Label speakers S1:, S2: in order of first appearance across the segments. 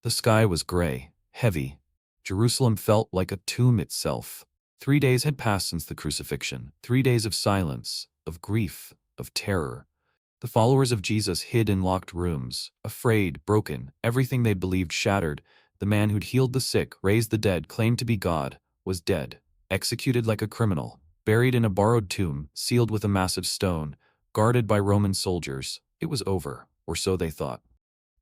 S1: The sky was gray, heavy. Jerusalem felt like a tomb itself. 3 days had passed since the crucifixion, 3 days of silence, of grief, of terror. The followers of Jesus hid in locked rooms, afraid, broken, everything they believed shattered. The man who'd healed the sick, raised the dead, claimed to be God, was dead, executed like a criminal, buried in a borrowed tomb, sealed with a massive stone, guarded by Roman soldiers. It was over, or so they thought.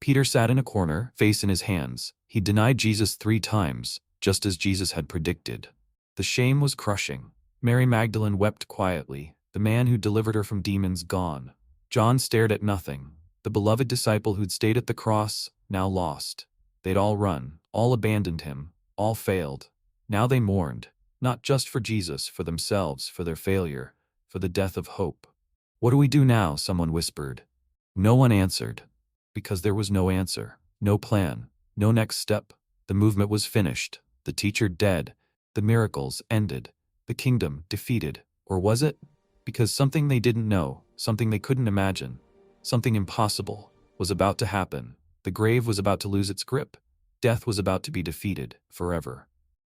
S1: Peter sat in a corner, face in his hands. He denied Jesus 3 times, just as Jesus had predicted. The shame was crushing. Mary Magdalene wept quietly, the man who delivered her from demons gone. John stared at nothing. The beloved disciple who'd stayed at the cross, now lost. They'd all run, all abandoned him, all failed. Now they mourned, not just for Jesus, for themselves, for their failure, for the death of hope. "What do we do now?" someone whispered. No one answered. Because there was no answer, no plan, no next step. The movement was finished, the teacher dead, the miracles ended, the kingdom defeated. Or was it? Because something they didn't know, something they couldn't imagine, something impossible, was about to happen. The grave was about to lose its grip. Death was about to be defeated, forever.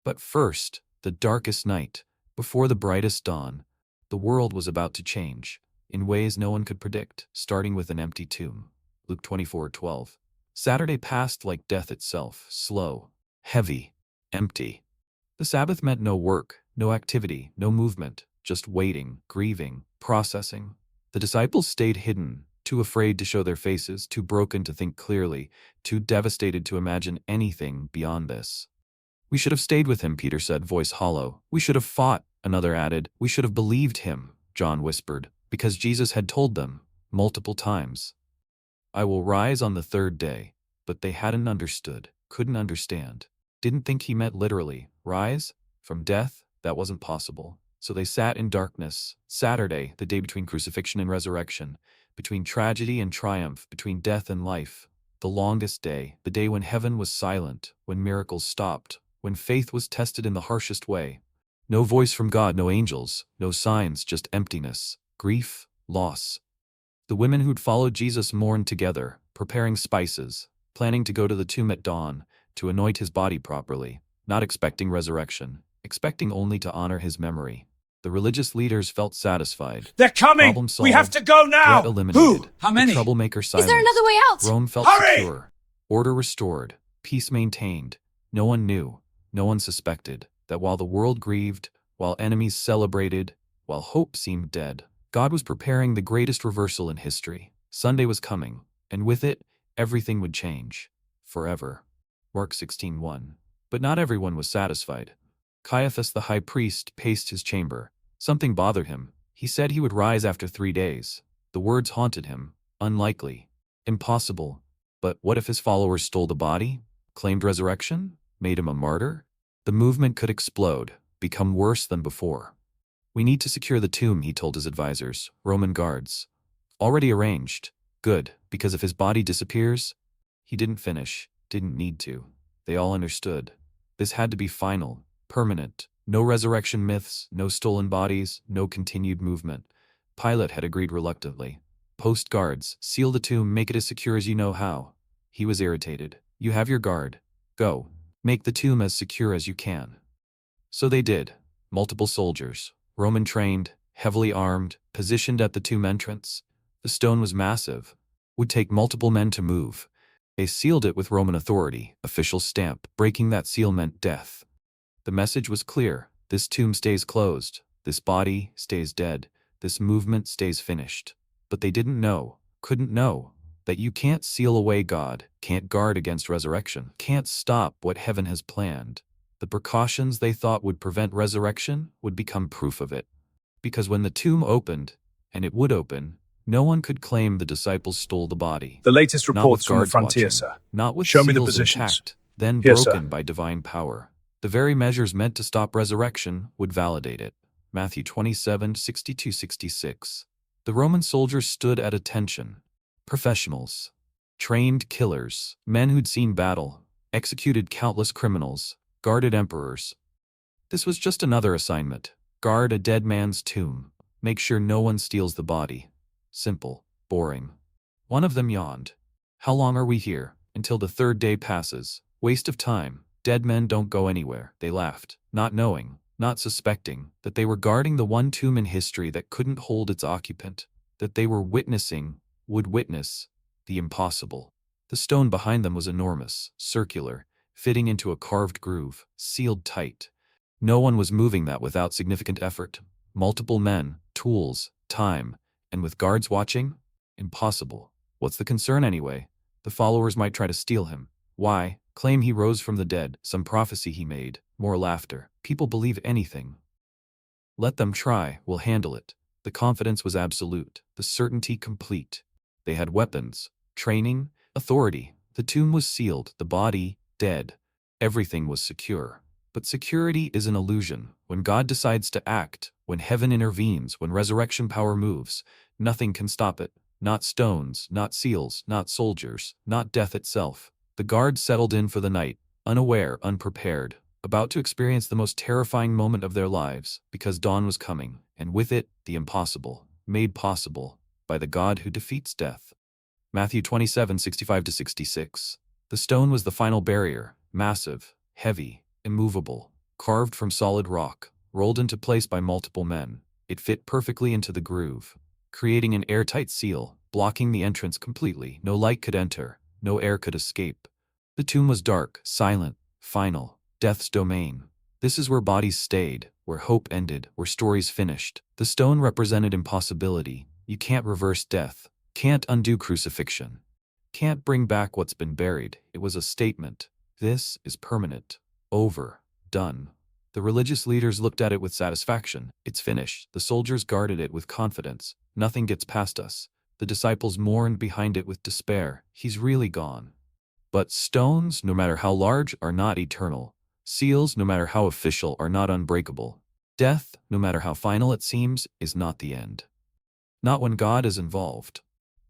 S1: But first, the darkest night, before the brightest dawn, the world was about to change, in ways no one could predict, starting with an empty tomb. Luke 24:12. Saturday passed like death itself, slow, heavy, empty. The Sabbath meant no work, no activity, no movement, just waiting, grieving, processing. The disciples stayed hidden, too afraid to show their faces, too broken to think clearly, too devastated to imagine anything beyond this. "We should have stayed with him," Peter said, voice hollow. "We should have fought," another added. "We should have believed him," John whispered, because Jesus had told them, multiple times, "I will rise on the 3rd day." But they hadn't understood, couldn't understand, didn't think he meant literally. Rise? From death? That wasn't possible. So they sat in darkness. Saturday, the day between crucifixion and resurrection, between tragedy and triumph, between death and life. The longest day, the day when heaven was silent, when miracles stopped, when faith was tested in the harshest way. No voice from God, no angels, no signs, just emptiness, grief, loss. The women who'd followed Jesus mourned together, preparing spices, planning to go to the tomb at dawn, to anoint his body properly, not expecting resurrection, expecting only to honor his memory. The religious leaders felt satisfied.
S2: "They're coming!
S1: Problem solved.
S2: We have to go now!"
S1: Threat eliminated.
S2: Who? How many?
S1: The troublemaker silenced.
S3: Is there another way out?
S1: Rome felt
S2: Hurry!
S1: secure. Order restored. Peace maintained. No one knew, no one suspected, that while the world grieved, while enemies celebrated, while hope seemed dead, God was preparing the greatest reversal in history. Sunday was coming, and with it, everything would change. Forever. Mark 16:1. But not everyone was satisfied. Caiaphas the high priest paced his chamber. Something bothered him. He said he would rise after 3 days. The words haunted him. Unlikely. Impossible. But what if his followers stole the body? Claimed resurrection? Made him a martyr? The movement could explode, become worse than before. "We need to secure the tomb," he told his advisors, Roman guards. "Already arranged." Good, because if his body disappears, he didn't finish, didn't need to. They all understood. This had to be final, permanent. No resurrection myths, no stolen bodies, no continued movement. Pilate had agreed reluctantly. "Post guards, seal the tomb, make it as secure as you know how." He was irritated. "You have your guard. Go. Make the tomb as secure as you can." So they did. Multiple soldiers, Roman trained, heavily armed, positioned at the tomb entrance. The stone was massive. Would take multiple men to move. They sealed it with Roman authority, official stamp. Breaking that seal meant death. The message was clear. This tomb stays closed. This body stays dead. This movement stays finished. But they didn't know, couldn't know, that you can't seal away God, can't guard against resurrection, can't stop what heaven has planned. The precautions they thought would prevent resurrection would become proof of it. Because when the tomb opened, and it would open, no one could claim the disciples stole the body.
S2: The latest
S1: Not with
S2: reports from the
S1: guards
S2: frontier,
S1: watching,
S2: sir.
S1: not with
S2: Show me the
S1: seals
S2: positions.
S1: intact, then
S2: Here, sir.
S1: broken by divine power. The very measures meant to stop resurrection would validate it. Matthew 27:62-66. The Roman soldiers stood at attention. Professionals. Trained killers. Men who'd seen battle. Executed countless criminals. Guarded emperors. This was just another assignment. Guard a dead man's tomb. Make sure no one steals the body. Simple. Boring. One of them yawned. "How long are we here?" until the third day passes. Waste of time. Dead men don't go anywhere, they laughed, not knowing, not suspecting, that they were guarding the one tomb in history that couldn't hold its occupant, that they were would witness, the impossible. The stone behind them was enormous, circular, fitting into a carved groove, sealed tight. No one was moving that without significant effort. Multiple men, tools, time, and with guards watching? Impossible. What's the concern anyway? The followers might try to steal him. Why? Claim he rose from the dead, some prophecy he made, more laughter. People believe anything. Let them try, we'll handle it. The confidence was absolute, the certainty complete. They had weapons, training, authority. The tomb was sealed, the body, dead. Everything was secure. But security is an illusion. When God decides to act, when heaven intervenes, when resurrection power moves, nothing can stop it. Not stones, not seals, not soldiers, not death itself. The guards settled in for the night, unaware, unprepared, about to experience the most terrifying moment of their lives, because dawn was coming, and with it, the impossible, made possible by the God who defeats death. Matthew 27:65-66. The stone was the final barrier, massive, heavy, immovable, carved from solid rock, rolled into place by multiple men. It fit perfectly into the groove, creating an airtight seal, blocking the entrance completely. No light could enter, no air could escape. The tomb was dark, silent, final, death's domain. This is where bodies stayed, where hope ended, where stories finished. The stone represented impossibility. You can't reverse death, can't undo crucifixion, can't bring back what's been buried. It was a statement. This is permanent, over, done. The religious leaders looked at it with satisfaction. It's finished. The soldiers guarded it with confidence. Nothing gets past us. The disciples mourned behind it with despair. He's really gone. But stones, no matter how large, are not eternal. Seals, no matter how official, are not unbreakable. Death, no matter how final it seems, is not the end. Not when God is involved.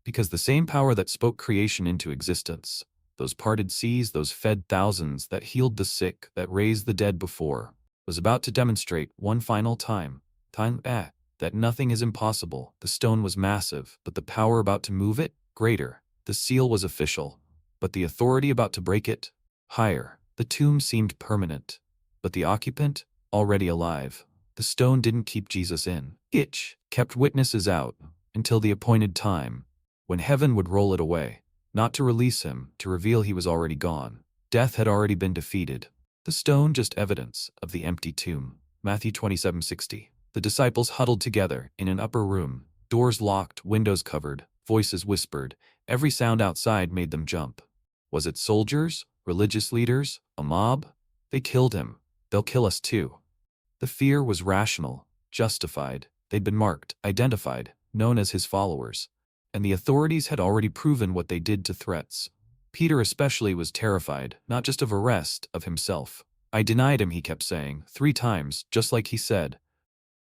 S1: Because the same power that spoke creation into existence, those parted seas, those fed thousands, that healed the sick, that raised the dead before, was about to demonstrate one final time that nothing is impossible. The stone was massive, but the power about to move it, greater. The seal was official, but the authority about to break it, higher. The tomb seemed permanent, but the occupant, already alive. The stone didn't keep Jesus in. It kept witnesses out until the appointed time, when heaven would roll it away, not to release him, to reveal he was already gone. Death had already been defeated. The stone just evidence of the empty tomb. Matthew 27:60. The disciples huddled together in an upper room, doors locked, windows covered, voices whispered. Every sound outside made them jump. Was it soldiers, religious leaders, a mob? They killed him. They'll kill us too. The fear was rational, justified. They'd been marked, identified, known as his followers. And the authorities had already proven what they did to threats. Peter especially was terrified, not just of arrest, of himself. I denied him, he kept saying, 3 times, just like he said.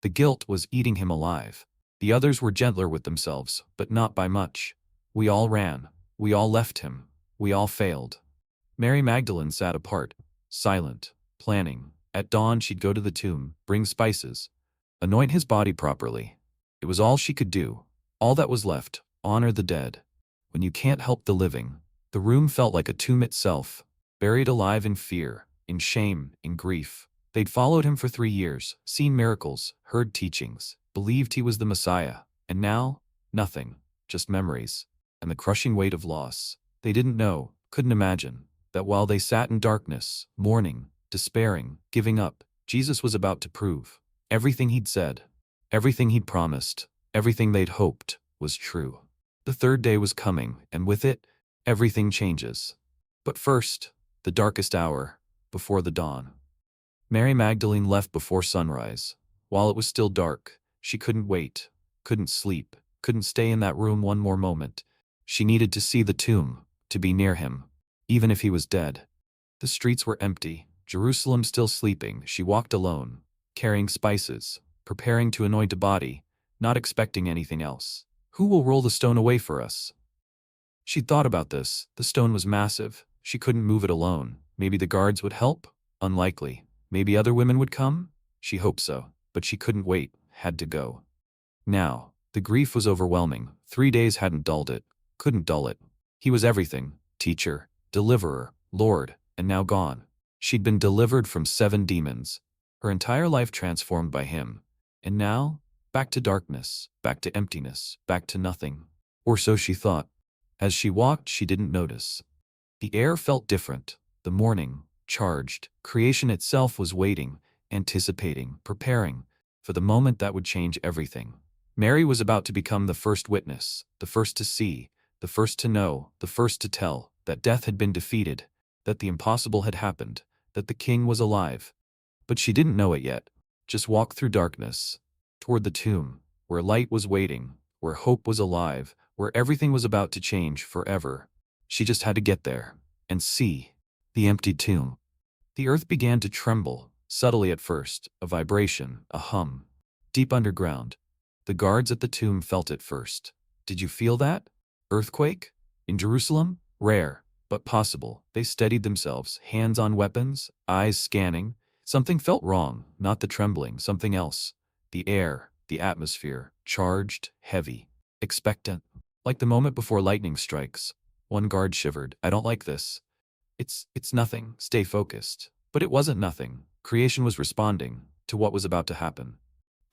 S1: The guilt was eating him alive. The others were gentler with themselves, but not by much. We all ran. We all left him. We all failed. Mary Magdalene sat apart, silent, planning. At dawn she'd go to the tomb, bring spices, anoint his body properly. It was all she could do. All that was left, honor the dead. When you can't help the living. The room felt like a tomb itself, buried alive in fear, in shame, in grief. They'd followed him for 3 years, seen miracles, heard teachings, believed he was the Messiah. And now, nothing, just memories, and the crushing weight of loss. They didn't know, couldn't imagine, that while they sat in darkness, mourning, despairing, giving up, Jesus was about to prove everything he'd said, everything he'd promised, everything they'd hoped was true. The third day was coming, and with it, everything changes. But first, the darkest hour, before the dawn. Mary Magdalene left before sunrise. While it was still dark, she couldn't wait, couldn't sleep, couldn't stay in that room one more moment. She needed to see the tomb, to be near him, even if he was dead. The streets were empty, Jerusalem still sleeping. She walked alone, carrying spices, preparing to anoint a body, not expecting anything else. Who will roll the stone away for us? She'd thought about this. The stone was massive. She couldn't move it alone. Maybe the guards would help? Unlikely. Maybe other women would come? She hoped so, but she couldn't wait, had to go. Now, the grief was overwhelming. 3 days hadn't dulled it, couldn't dull it. He was everything, teacher, Deliverer, Lord, and now gone. She'd been delivered from 7 demons, her entire life transformed by him. And now, back to darkness, back to emptiness, back to nothing. Or so she thought. As she walked, she didn't notice. The air felt different. The morning, charged. Creation itself was waiting, anticipating, preparing for the moment that would change everything. Mary was about to become the first witness, the first to see, the first to know, the first to tell that death had been defeated, that the impossible had happened, that the king was alive. But she didn't know it yet. Just walk through darkness, toward the tomb, where light was waiting, where hope was alive, where everything was about to change forever. She just had to get there and see the empty tomb. The earth began to tremble, subtly at first, a vibration, a hum. Deep underground. The guards at the tomb felt it first. Did you feel that? Earthquake? In Jerusalem? Rare, but possible. They steadied themselves, hands on weapons, eyes scanning. Something felt wrong, not the trembling, something else. The air, the atmosphere, charged, heavy, expectant. Like the moment before lightning strikes. One guard shivered. I don't like this. It's nothing. Stay focused. But it wasn't nothing. Creation was responding to what was about to happen.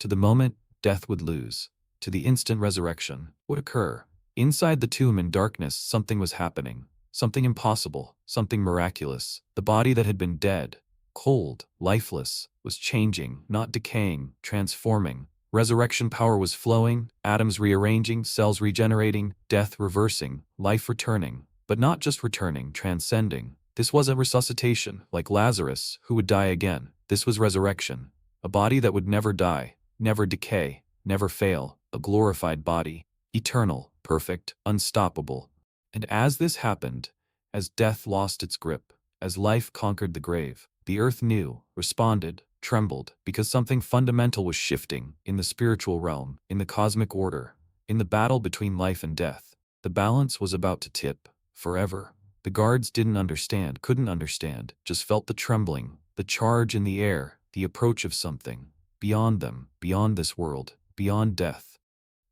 S1: To the moment death would lose. To the instant resurrection would occur. Inside the tomb in darkness, something was happening. Something impossible. Something miraculous. The body that had been dead, cold, lifeless, was changing, not decaying, transforming. Resurrection power was flowing, atoms rearranging, cells regenerating, death reversing, life returning. But not just returning, transcending. This wasn't resuscitation, like Lazarus, who would die again. This was resurrection. A body that would never die, never decay, never fail. A glorified body. Eternal, perfect, unstoppable. And as this happened, as death lost its grip, as life conquered the grave, the earth knew, responded, trembled, because something fundamental was shifting in the spiritual realm, in the cosmic order, in the battle between life and death. The balance was about to tip, forever. The guards didn't understand, couldn't understand, just felt the trembling, the charge in the air, the approach of something, beyond them, beyond this world, beyond death.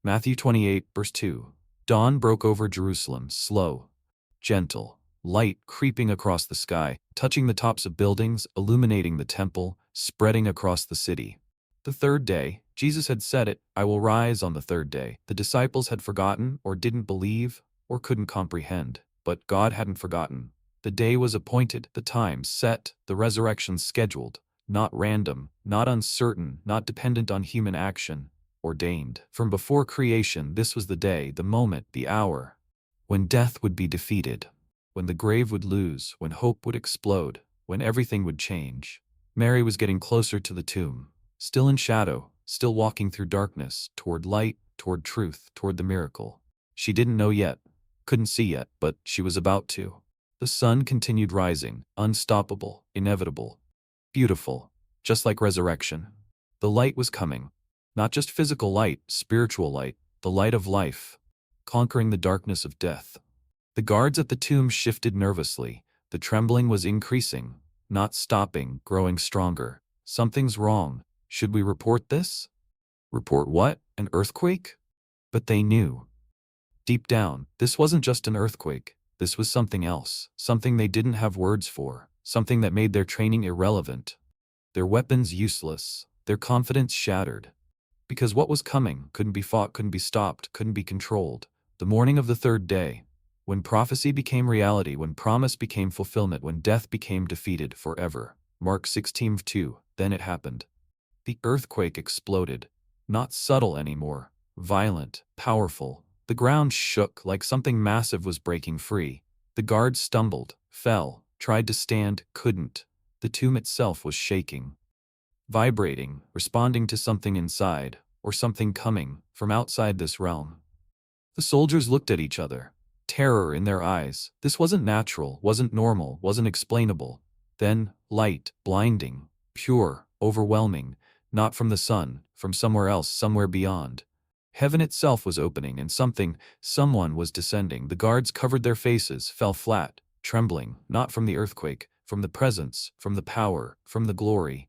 S1: Matthew 28, verse 2. Dawn broke over Jerusalem, slow, gentle, light creeping across the sky, touching the tops of buildings, illuminating the temple, spreading across the city. The third day, Jesus had said it, I will rise on the third day. The disciples had forgotten, or didn't believe, or couldn't comprehend. But God hadn't forgotten. The day was appointed, the time set, the resurrection scheduled. Not random, not uncertain, not dependent on human action. Ordained. From before creation, this was the day, the moment, the hour, when death would be defeated, when the grave would lose, when hope would explode, when everything would change. Mary was getting closer to the tomb, still in shadow, still walking through darkness, toward light, toward truth, toward the miracle. She didn't know yet, couldn't see yet, but she was about to. The sun continued rising, unstoppable, inevitable, beautiful, just like resurrection. The light was coming. Not just physical light, spiritual light, the light of life, conquering the darkness of death. The guards at the tomb shifted nervously. The trembling was increasing, not stopping, growing stronger. Something's wrong. Should we report this? Report what? An earthquake? But they knew. Deep down, this wasn't just an earthquake. This was something else, something they didn't have words for, something that made their training irrelevant, their weapons useless, their confidence shattered. Because what was coming couldn't be fought, couldn't be stopped, couldn't be controlled. The morning of the third day, when prophecy became reality, when promise became fulfillment, when death became defeated forever. Mark 16:2. Then it happened. The earthquake exploded. Not subtle anymore. Violent, powerful. The ground shook like something massive was breaking free. The guards stumbled, fell, tried to stand, couldn't. The tomb itself was shaking, vibrating, responding to something inside, or something coming from outside this realm. The soldiers looked at each other, terror in their eyes. This wasn't natural, wasn't normal, wasn't explainable. Then, light, blinding, pure, overwhelming, not from the sun, from somewhere else, somewhere beyond. Heaven itself was opening and someone was descending. The guards covered their faces, fell flat, trembling, not from the earthquake, from the presence, from the power, from the glory.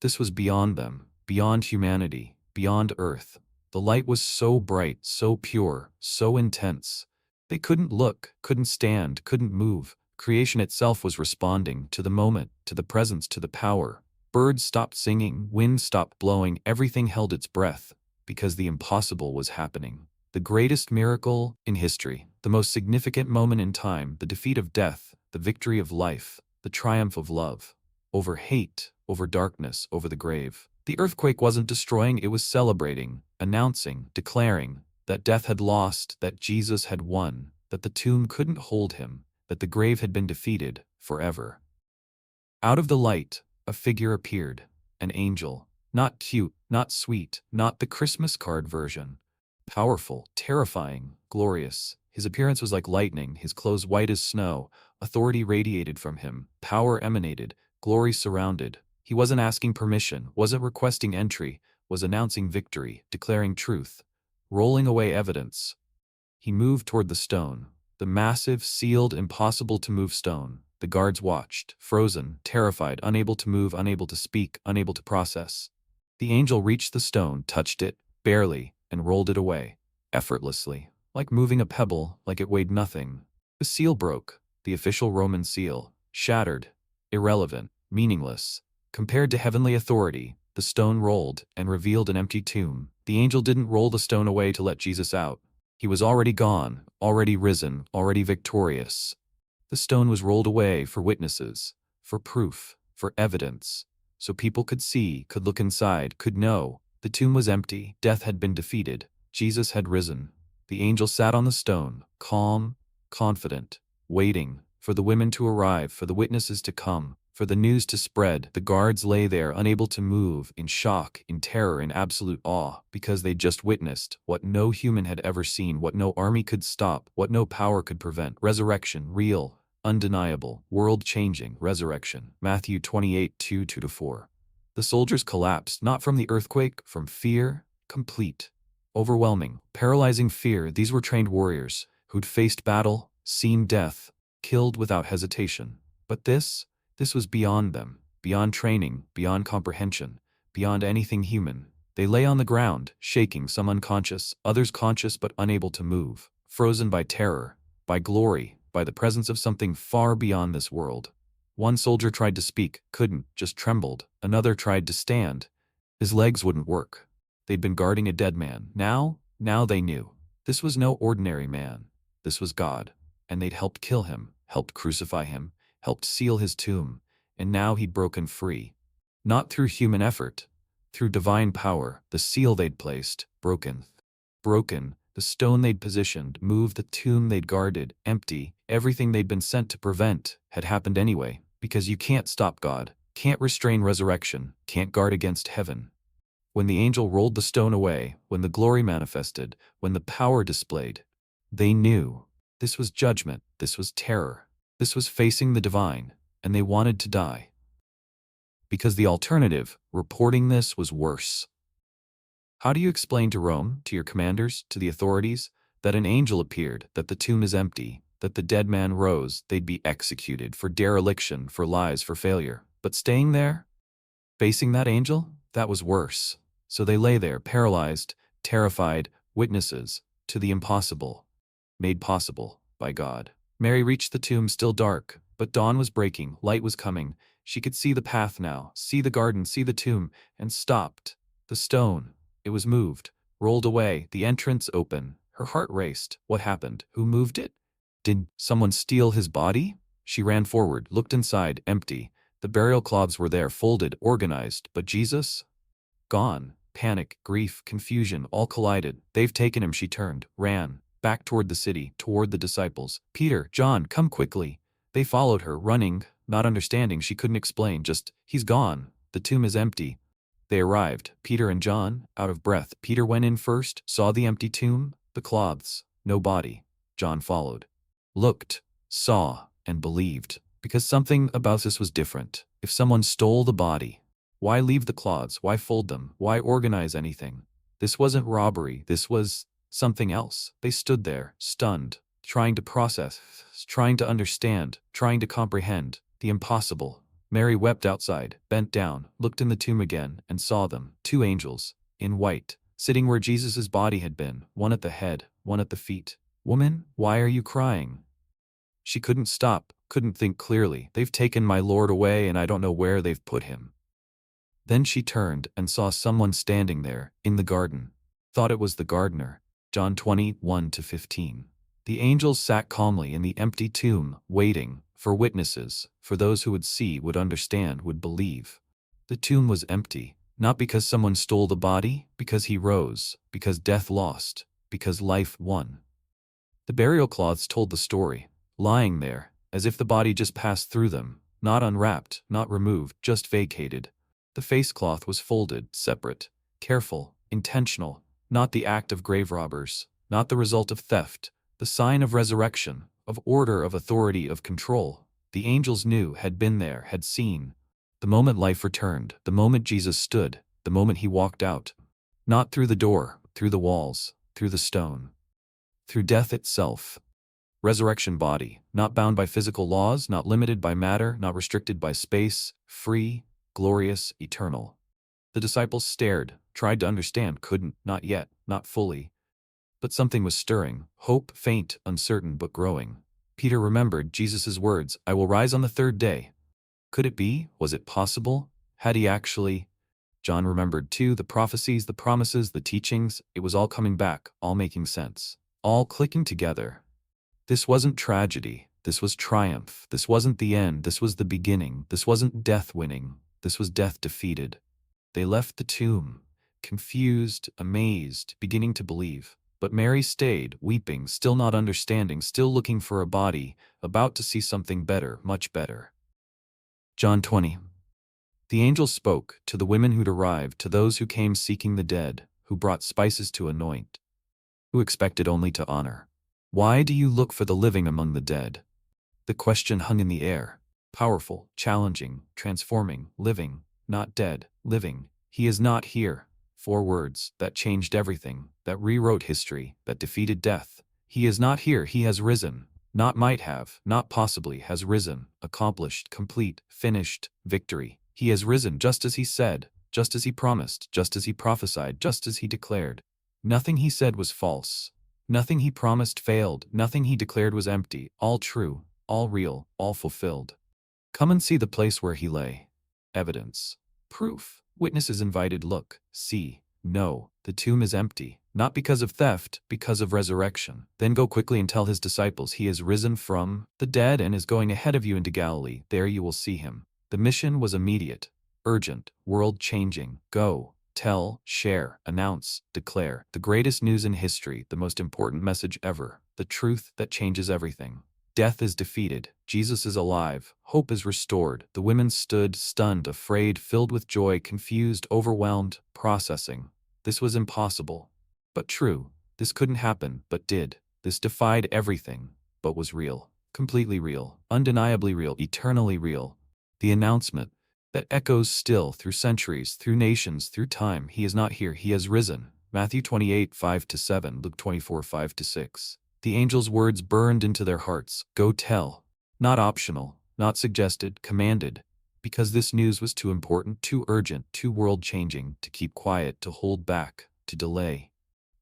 S1: This was beyond them, beyond humanity, beyond earth. The light was so bright, so pure, so intense. They couldn't look, couldn't stand, couldn't move, Creation itself was responding to the moment, to the presence, to the power. Birds stopped singing, wind stopped blowing, everything held its breath, because the impossible was happening. The greatest miracle in history, the most significant moment in time, the defeat of death, the victory of life, the triumph of love. Over hate, over darkness, over the grave. The earthquake wasn't destroying, it was celebrating, announcing, declaring that death had lost, that Jesus had won, that the tomb couldn't hold him, that the grave had been defeated forever. Out of the light, a figure appeared, an angel, not cute, not sweet, not the Christmas card version. Powerful, terrifying, glorious. His appearance was like lightning, his clothes white as snow. Authority radiated from him, power emanated, glory surrounded. He wasn't asking permission, wasn't requesting entry, was announcing victory, declaring truth, rolling away evidence. He moved toward the stone, the massive, sealed, impossible to move stone. The guards watched, frozen, terrified, unable to move, unable to speak, unable to process. The angel reached the stone, touched it, barely, and rolled it away, effortlessly, like moving a pebble, like it weighed nothing. The seal broke, the official Roman seal, shattered, irrelevant, meaningless. Compared to heavenly authority, the stone rolled and revealed an empty tomb. The angel didn't roll the stone away to let Jesus out. He was already gone, already risen, already victorious. The stone was rolled away for witnesses, for proof, for evidence, so people could see, could look inside, could know. The tomb was empty, death had been defeated, Jesus had risen. The angel sat on the stone, calm, confident, waiting for the women to arrive, for the witnesses to come, for the news to spread. The guards lay there, unable to move, in shock, in terror, in absolute awe, because they'd just witnessed what no human had ever seen, what no army could stop, what no power could prevent. Resurrection, real, undeniable, world-changing resurrection. Matthew 28, 2-4. The soldiers collapsed, not from the earthquake, from fear, complete, overwhelming, paralyzing fear. These were trained warriors who'd faced battle, seen death, killed without hesitation. But this was beyond them, beyond training, beyond comprehension, beyond anything human. They lay on the ground, shaking, some unconscious, others conscious but unable to move, frozen by terror, by glory, by the presence of something far beyond this world. One soldier tried to speak, couldn't, just trembled. Another tried to stand. His legs wouldn't work. They'd been guarding a dead man. Now they knew. This was no ordinary man. This was God. And they'd helped kill him, helped crucify him, helped seal his tomb. And now he'd broken free. Not through human effort, through divine power. The seal they'd placed, broken. Broken. The stone they'd positioned, moved, the tomb they'd guarded, empty. Everything they'd been sent to prevent had happened anyway, because you can't stop God, can't restrain resurrection, can't guard against heaven. When the angel rolled the stone away, when the glory manifested, when the power displayed, they knew this was judgment, this was terror, this was facing the divine, and they wanted to die. Because the alternative, reporting this, was worse. How do you explain to Rome, to your commanders, to the authorities, that an angel appeared, that the tomb is empty, that the dead man rose? They'd be executed for dereliction, for lies, for failure. But staying there, facing that angel, that was worse. So they lay there, paralyzed, terrified, witnesses to the impossible, made possible by God. Mary reached the tomb, still dark, but dawn was breaking, light was coming. She could see the path now, see the garden, see the tomb, and stopped. The stone, it was moved, rolled away, the entrance open. Her heart raced. What happened? Who moved it? Did someone steal his body? She ran forward, looked inside, empty. The burial cloths were there, folded, organized, but Jesus? Gone. Panic, grief, confusion, all collided. They've taken him. She turned, ran, back toward the city, toward the disciples. Peter, John, come quickly. They followed her, running, not understanding. She couldn't explain, just, he's gone. The tomb is empty. They arrived, Peter and John, out of breath. Peter went in first, saw the empty tomb, the cloths, no body. John followed. Looked, saw, and believed. Because something about this was different. If someone stole the body, why leave the cloths? Why fold them? Why organize anything? This wasn't robbery. This was something else. They stood there, stunned, trying to process, trying to understand, trying to comprehend the impossible. Mary wept outside, bent down, looked in the tomb again, and saw them, two angels, in white, sitting where Jesus' body had been, one at the head, one at the feet. Woman, why are you crying? She couldn't stop, couldn't think clearly. They've taken my Lord away and I don't know where they've put him. Then she turned and saw someone standing there, in the garden. Thought it was the gardener. John 20:1-15. The angels sat calmly in the empty tomb, waiting for witnesses, for those who would see, would understand, would believe. The tomb was empty, not because someone stole the body, because he rose, because death lost, because life won. The burial cloths told the story, lying there, as if the body just passed through them, not unwrapped, not removed, just vacated. The face cloth was folded, separate, careful, intentional, not the act of grave robbers, not the result of theft, the sign of resurrection, of order, of authority, of control. The angels knew, had been there, had seen. The moment life returned, the moment Jesus stood, the moment he walked out. Not through the door, through the walls, through the stone. Through death itself. Resurrection body, not bound by physical laws, not limited by matter, not restricted by space, free, glorious, eternal. The disciples stared, tried to understand, couldn't, not yet, not fully. But something was stirring, hope, faint, uncertain, but growing. Peter remembered Jesus' words, "I will rise on the third day." Could it be? Was it possible? Had he actually? John remembered too, the prophecies, the promises, the teachings. It was all coming back, all making sense, all clicking together. This wasn't tragedy, this was triumph. This wasn't the end, this was the beginning. This wasn't death winning, this was death defeated. They left the tomb, confused, amazed, beginning to believe. But Mary stayed, weeping, still not understanding, still looking for a body, about to see something better, much better. John 20. The angel spoke to the women who'd arrived, to those who came seeking the dead, who brought spices to anoint, who expected only to honor. Why do you look for the living among the dead? The question hung in the air, powerful, challenging, transforming, living, not dead, living. He is not here. 4 words that changed everything, that rewrote history, that defeated death. He is not here, he has risen. Not might have, not possibly, has risen, accomplished, complete, finished, victory. He has risen just as he said, just as he promised, just as he prophesied, just as he declared. Nothing he said was false. Nothing he promised failed, nothing he declared was empty, all true, all real, all fulfilled. Come and see the place where he lay. Evidence. Proof. Witnesses invited, look, see, know, the tomb is empty, not because of theft, because of resurrection. Then go quickly and tell his disciples he is risen from the dead and is going ahead of you into Galilee. There you will see him. The mission was immediate, urgent, world-changing. Go, tell, share, announce, declare. The greatest news in history, the most important message ever, the truth that changes everything. Death is defeated, Jesus is alive, hope is restored. The women stood, stunned, afraid, filled with joy, confused, overwhelmed, processing. This was impossible, but true. This couldn't happen, but did. This defied everything, but was real. Completely real, undeniably real, eternally real. The announcement that echoes still through centuries, through nations, through time. He is not here, he has risen. Matthew 28:5-7, Luke 24:5-6. The angel's words burned into their hearts. Go tell. Not optional, not suggested, commanded. Because this news was too important, too urgent, too world-changing, to keep quiet, to hold back, to delay.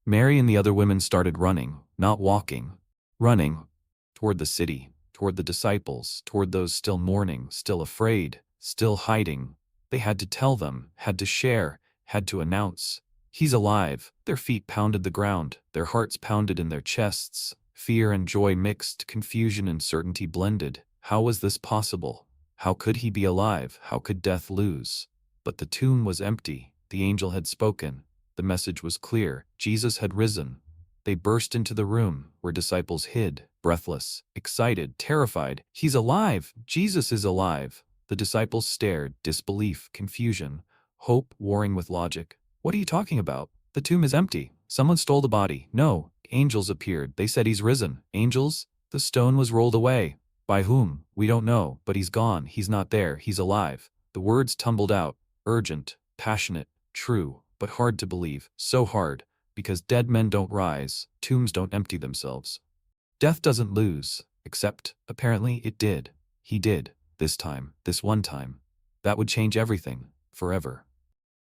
S1: Mary and the other women started running, not walking. Running. Toward the city, toward the disciples, toward those still mourning, still afraid, still hiding. They had to tell them, had to share, had to announce. He's alive. Their feet pounded the ground, their hearts pounded in their chests. Fear and joy mixed, confusion and certainty blended. How was this possible? How could he be alive? How could death lose? But the tomb was empty. The angel had spoken. The message was clear. Jesus had risen. They burst into the room where disciples hid, breathless, excited, terrified. He's alive! Jesus is alive! The disciples stared, disbelief, confusion, hope warring with logic. What are you talking about? The tomb is empty. Someone stole the body. No, angels appeared. They said he's risen. Angels? The stone was rolled away. By whom? We don't know, but he's gone. He's not there. He's alive. The words tumbled out, urgent, passionate, true, but hard to believe. So hard, because dead men don't rise, tombs don't empty themselves. Death doesn't lose, except, apparently, it did. He did, this time, this one time. That would change everything, forever.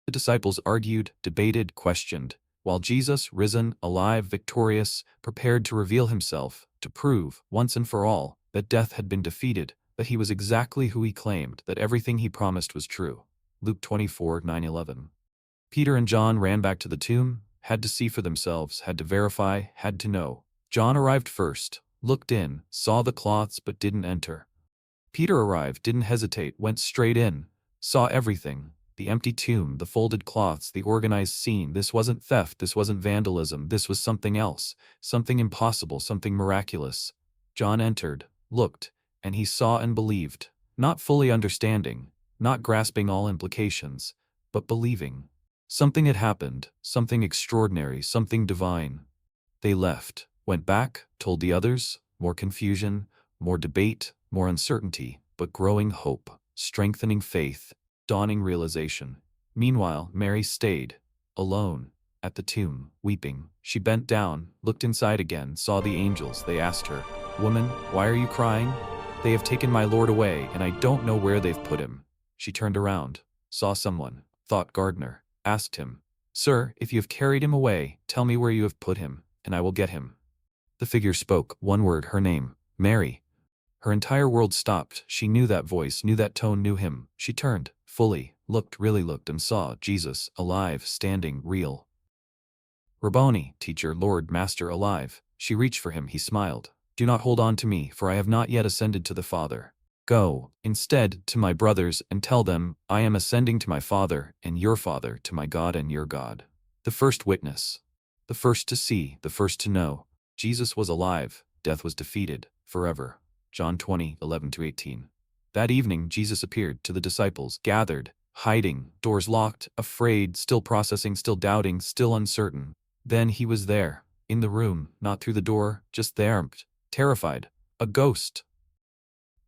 S1: The disciples argued, debated, questioned, while Jesus, risen, alive, victorious, prepared to reveal himself, to prove, once and for all, that death had been defeated, that he was exactly who he claimed, that everything he promised was true. Luke 24:9-11. Peter and John ran back to the tomb, had to see for themselves, had to verify, had to know. John arrived first, looked in, saw the cloths but didn't enter. Peter arrived, didn't hesitate, went straight in, saw everything. The empty tomb, the folded cloths, the organized scene. This wasn't theft, this wasn't vandalism, this was something else, something impossible, something miraculous. John entered, looked, and he saw and believed, not fully understanding, not grasping all implications, but believing. Something had happened, something extraordinary, something divine. They left, went back, told the others, more confusion, more debate, more uncertainty, but growing hope, strengthening faith, dawning realization. Meanwhile, Mary stayed, alone, at the tomb, weeping. She bent down, looked inside again, saw the angels. They asked her, "Woman, why are you crying? They have taken my Lord away, and I don't know where they've put him." She turned around, saw someone, thought gardener, asked him, "Sir, if you have carried him away, tell me where you have put him, and I will get him." The figure spoke, one word, her name, Mary. Her entire world stopped. She knew that voice, knew that tone, knew him. She turned, fully, looked, really looked, and saw Jesus, alive, standing, real. "Rabboni, teacher, Lord, Master, alive." She reached for him, he smiled. "Do not hold on to me, for I have not yet ascended to the Father. Go, instead, to my brothers, and tell them, I am ascending to my Father, and your Father, to my God and your God." The first witness. The first to see, the first to know. Jesus was alive, death was defeated, forever. John 20:11-18. That evening, Jesus appeared to the disciples, gathered, hiding, doors locked, afraid, still processing, still doubting, still uncertain. Then he was there, in the room, not through the door, just there, terrified, a ghost.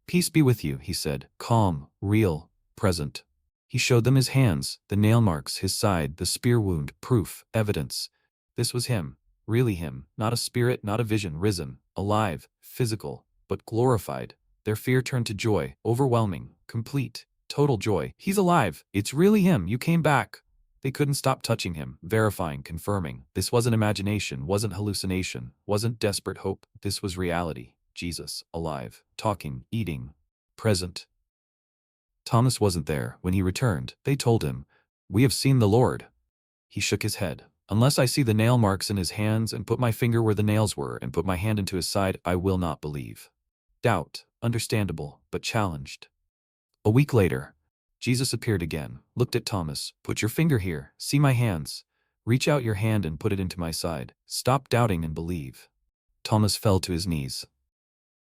S1: "Peace be with you," he said, calm, real, present. He showed them his hands, the nail marks, his side, the spear wound, proof, evidence. This was him, really him, not a spirit, not a vision, risen, alive, physical, but glorified. Their fear turned to joy, overwhelming, complete, total joy. "He's alive. It's really him. You came back." They couldn't stop touching him, verifying, confirming. This wasn't imagination, wasn't hallucination, wasn't desperate hope. This was reality. Jesus, alive, talking, eating, present. Thomas wasn't there. When he returned, they told him, "We have seen the Lord." He shook his head. "Unless I see the nail marks in his hands and put my finger where the nails were and put my hand into his side, I will not believe." Doubt, understandable, but challenged. A week later, Jesus appeared again, looked at Thomas. "Put your finger here, see my hands. Reach out your hand and put it into my side. Stop doubting and believe." Thomas fell to his knees.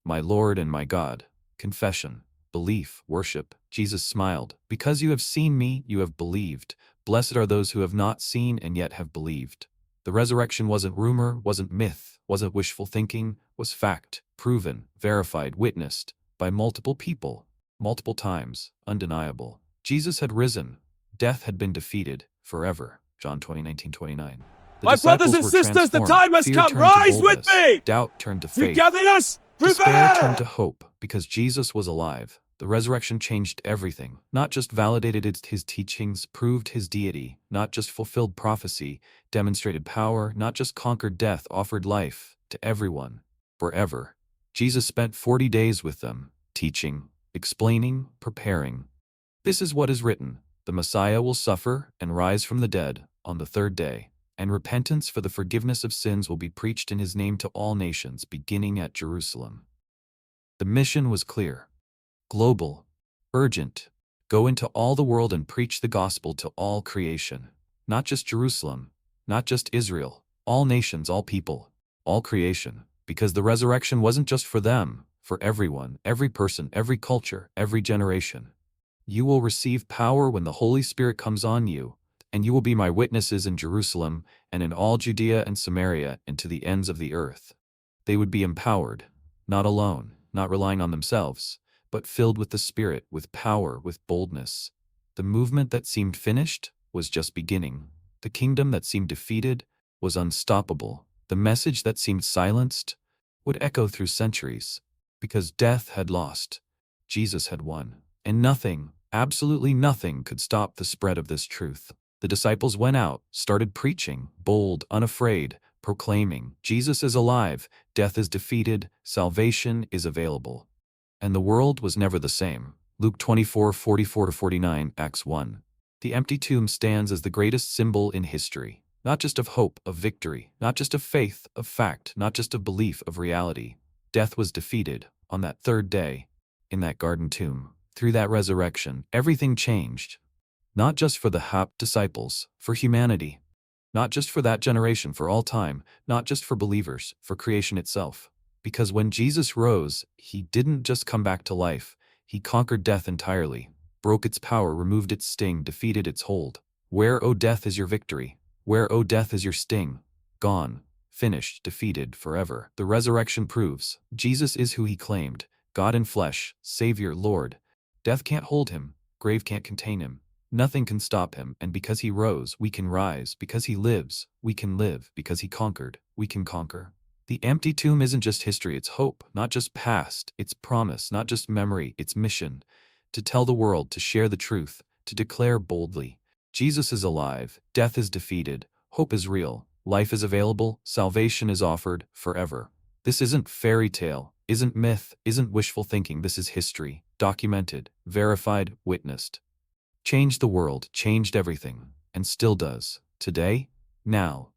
S1: "My Lord and my God." Confession, belief, worship. Jesus smiled. "Because you have seen me, you have believed. Blessed are those who have not seen and yet have believed." The resurrection wasn't rumor, wasn't myth, wasn't wishful thinking, was fact, proven, verified, witnessed, by multiple people, multiple times, undeniable. Jesus had risen. Death had been defeated, forever. John 20:19-29.
S2: My brothers and sisters, the time has come. Rise with me!
S1: Doubt turned to faith.
S2: Togetherness,
S1: Despair
S2: prevail!
S1: turned to hope, because Jesus was alive. The resurrection changed everything, not just validated his teachings, proved his deity, not just fulfilled prophecy, demonstrated power, not just conquered death, offered life to everyone, forever. Jesus spent 40 days with them, teaching, explaining, preparing. This is what is written: the Messiah will suffer and rise from the dead on the third day, and repentance for the forgiveness of sins will be preached in his name to all nations, beginning at Jerusalem. The mission was clear. Global, urgent. Go into all the world and preach the gospel to all creation. Not just Jerusalem, not just Israel, all nations, all people, all creation. Because the resurrection wasn't just for them, for everyone, every person, every culture, every generation. You will receive power when the Holy Spirit comes on you, and you will be my witnesses in Jerusalem and in all Judea and Samaria and to the ends of the earth. They would be empowered, not alone, not relying on themselves, but filled with the Spirit, with power, with boldness. The movement that seemed finished was just beginning. The kingdom that seemed defeated was unstoppable. The message that seemed silenced would echo through centuries. Because death had lost, Jesus had won. And nothing, absolutely nothing, could stop the spread of this truth. The disciples went out, started preaching, bold, unafraid, proclaiming, Jesus is alive, death is defeated, salvation is available. And the world was never the same. Luke 24:44-49, Acts 1. The empty tomb stands as the greatest symbol in history, not just of hope, of victory, not just of faith, of fact, not just of belief, of reality. Death was defeated on that third day in that garden tomb. Through that resurrection, everything changed. Not just for the disciples, for humanity. Not just for that generation, for all time. Not just for believers, for creation itself. Because when Jesus rose, he didn't just come back to life. He conquered death entirely, broke its power, removed its sting, defeated its hold. Where, O death, is your victory? Where, O death, is your sting? Gone, finished, defeated, forever. The resurrection proves Jesus is who he claimed, God in flesh, Savior, Lord. Death can't hold him, grave can't contain him. Nothing can stop him, and because he rose, we can rise. Because he lives, we can live. Because he conquered, we can conquer. The empty tomb isn't just history, it's hope. Not just past, it's promise. Not just memory, it's mission. To tell the world, to share the truth, to declare boldly, Jesus is alive, death is defeated, hope is real, life is available, salvation is offered, forever. This isn't fairy tale, isn't myth, isn't wishful thinking. This is history, documented, verified, witnessed. Changed the world, changed everything, and still does. Today, now,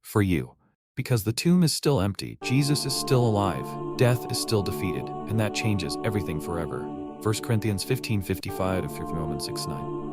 S1: for you. Because the tomb is still empty, Jesus is still alive, death is still defeated, and that changes everything forever. 1 Corinthians 15:55 to Romans 6:9.